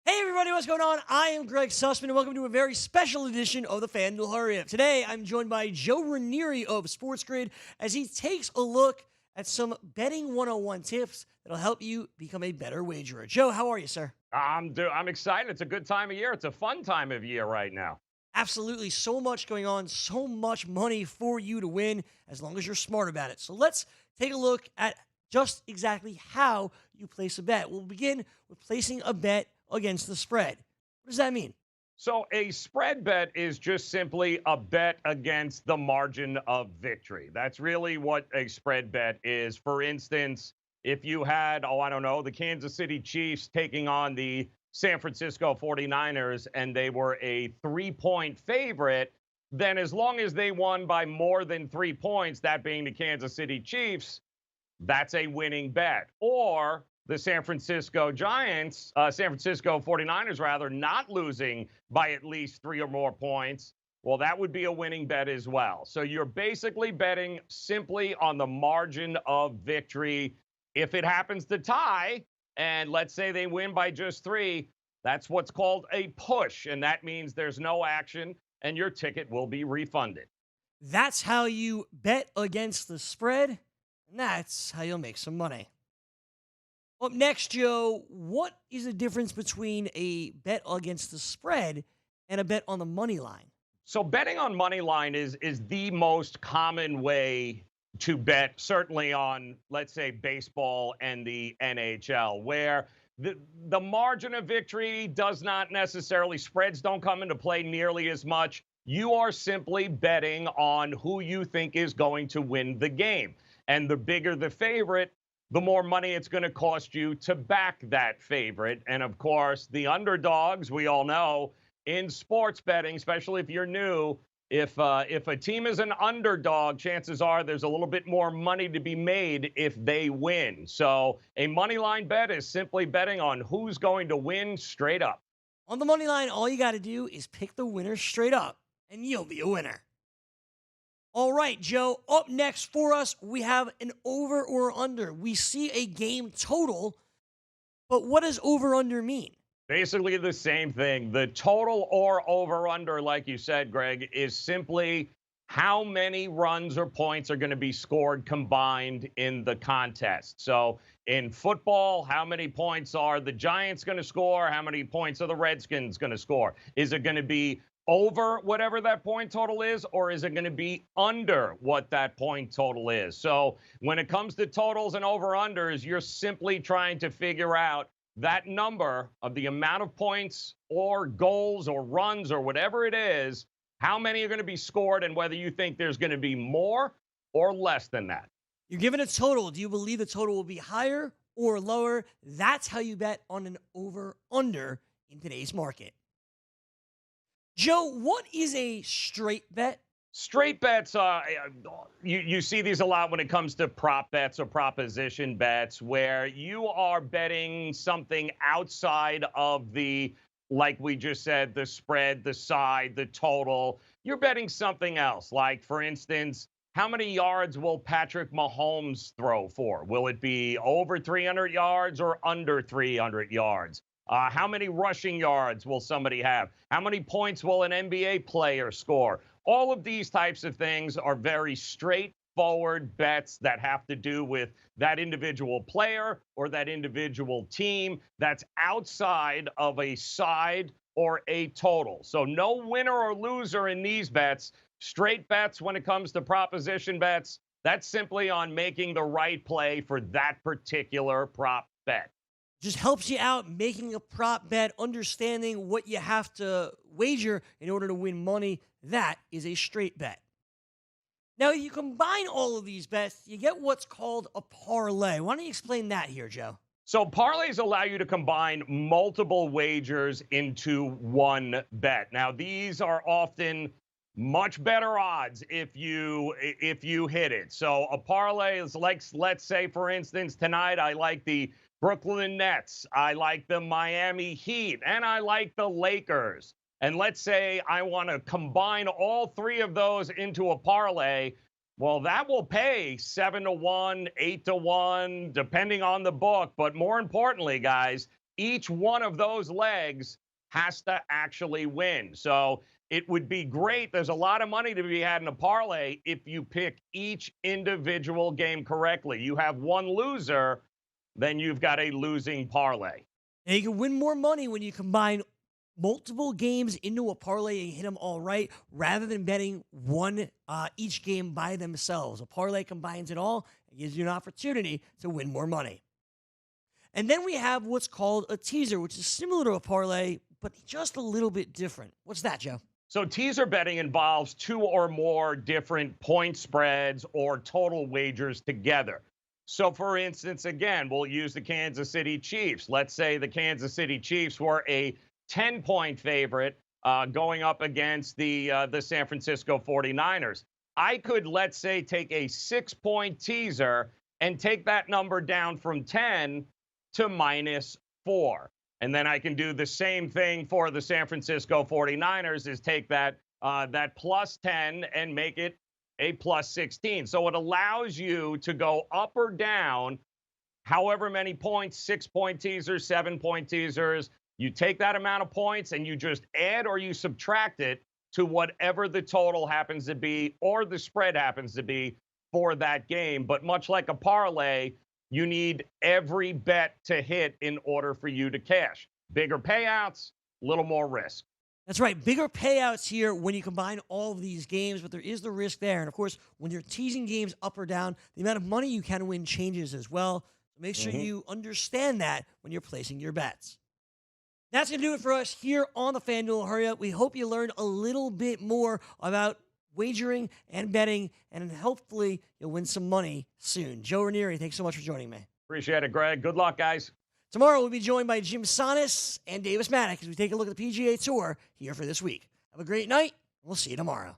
Hey everybody, what's going on? I am Greg Sussman, and welcome to a very special edition of the FanDuel Hurry Up. Today, I'm joined by Joe Ranieri of Sports Grid as he takes a look at some betting 101 tips that'll help you become a better wagerer. Joe, how are you, sir? I'm excited. It's a good time of year. It's a fun time of year right now. Absolutely, so much going on, so much money for you to win as long as you're smart about it. So let's take a look at just exactly how you place a bet. We'll begin with placing a bet against the spread. What does that mean? So a spread bet is just simply a bet against the margin of victory. That's really what a spread bet is. For instance, if you had, I don't know, the Kansas City Chiefs taking on the San Francisco 49ers and they were a 3-point favorite, then as long as they won by more than 3 points, that being the Kansas City Chiefs, that's a winning bet. Or the San Francisco 49ers, rather, not losing by at least 3 or more points. Well, that would be a winning bet as well. So you're basically betting simply on the margin of victory. If it happens to tie, and let's say they win by just three, that's what's called a push. And that means there's no action and your ticket will be refunded. That's how you bet against the spread, and that's how you'll make some money. Up next, Joe, what is the difference between a bet against the spread and a bet on the money line? So betting on money line is the most common way to bet, certainly on, let's say, baseball and the NHL, where the margin of victory does not necessarily, spreads don't come into play nearly as much. You are simply betting on who you think is going to win the game. And the bigger the favorite, the more money it's going to cost you to back that favorite. And of course, the underdogs, we all know, in sports betting, especially if you're new, if a team is an underdog, chances are there's a little bit more money to be made if they win. So a money line bet is simply betting on who's going to win straight up. On the money line, all you got to do is pick the winner straight up, and you'll be a winner. All right, Joe, up next for us, we have an over or under. We see a game total, but what does over under mean? Basically the same thing. The total or over under, like you said, Greg, is simply how many runs or points are going to be scored combined in the contest. So in football, how many points are the Giants going to score? How many points are the Redskins going to score? Is it going to be over whatever that point total is, or is it going to be under what that point total is? So when it comes to totals and over-unders, you're simply trying to figure out that number of the amount of points or goals or runs or whatever it is, how many are going to be scored and whether you think there's going to be more or less than that. You're given a total. Do you believe the total will be higher or lower? That's how you bet on an over under in today's market. Joe, what is a straight bet? Straight bets, you see these a lot when it comes to prop bets or proposition bets, where you are betting something outside of the, like we just said, the spread, the side, the total. You're betting something else. Like, for instance, how many yards will Patrick Mahomes throw for? Will it be over 300 yards or under 300 yards? How many rushing yards will somebody have? How many points will an NBA player score? All of these types of things are very straightforward bets that have to do with that individual player or that individual team that's outside of a side or a total. So no winner or loser in these bets. Straight bets when it comes to proposition bets, that's simply on making the right play for that particular prop bet. Just helps you out making a prop bet, understanding what you have to wager in order to win money. That is a straight bet. Now, if you combine all of these bets, you get what's called a parlay. Why don't you explain that here, Joe? So parlays allow you to combine multiple wagers into one bet. Now, these are often much better odds if you hit it. So a parlay is like, let's say, for instance, tonight I like the Brooklyn Nets, I like the Miami Heat, and I like the Lakers. And let's say I want to combine all three of those into a parlay. Well, that will pay 7 to 1, 8 to 1, depending on the book. But more importantly, guys, each one of those legs has to actually win. So it would be great. There's a lot of money to be had in a parlay if you pick each individual game correctly. You have one loser, then you've got a losing parlay. And you can win more money when you combine multiple games into a parlay and hit them all right, rather than betting one each game by themselves. A parlay combines it all and gives you an opportunity to win more money. And then we have what's called a teaser, which is similar to a parlay, but just a little bit different. What's that, Joe? So teaser betting involves two or more different point spreads or total wagers together. So for instance, again, we'll use the Kansas City Chiefs. Let's say the Kansas City Chiefs were a 10-point favorite going up against the San Francisco 49ers. I could, let's say, take a 6-point teaser and take that number down from 10 to -4. And then I can do the same thing for the San Francisco 49ers, is take that +10 and make it a +16. So it allows you to go up or down however many points, 6-point teasers, 7-point teasers. You take that amount of points and you just add or you subtract it to whatever the total happens to be or the spread happens to be for that game. But much like a parlay, you need every bet to hit in order for you to cash. Bigger payouts, a little more risk. That's right. Bigger payouts here when you combine all of these games, but there is the risk there. And of course, when you're teasing games up or down, the amount of money you can win changes as well. So make sure you understand that when you're placing your bets. That's going to do it for us here on the FanDuel Hurry Up. We hope you learned a little bit more about wagering and betting, and hopefully you'll win some money soon. Joe Ranieri, thanks so much for joining me. Appreciate it, Greg. Good luck, guys. Tomorrow we'll be joined by Jim Sonis and Davis Maddock as we take a look at the PGA Tour here for this week. Have a great night. We'll see you tomorrow.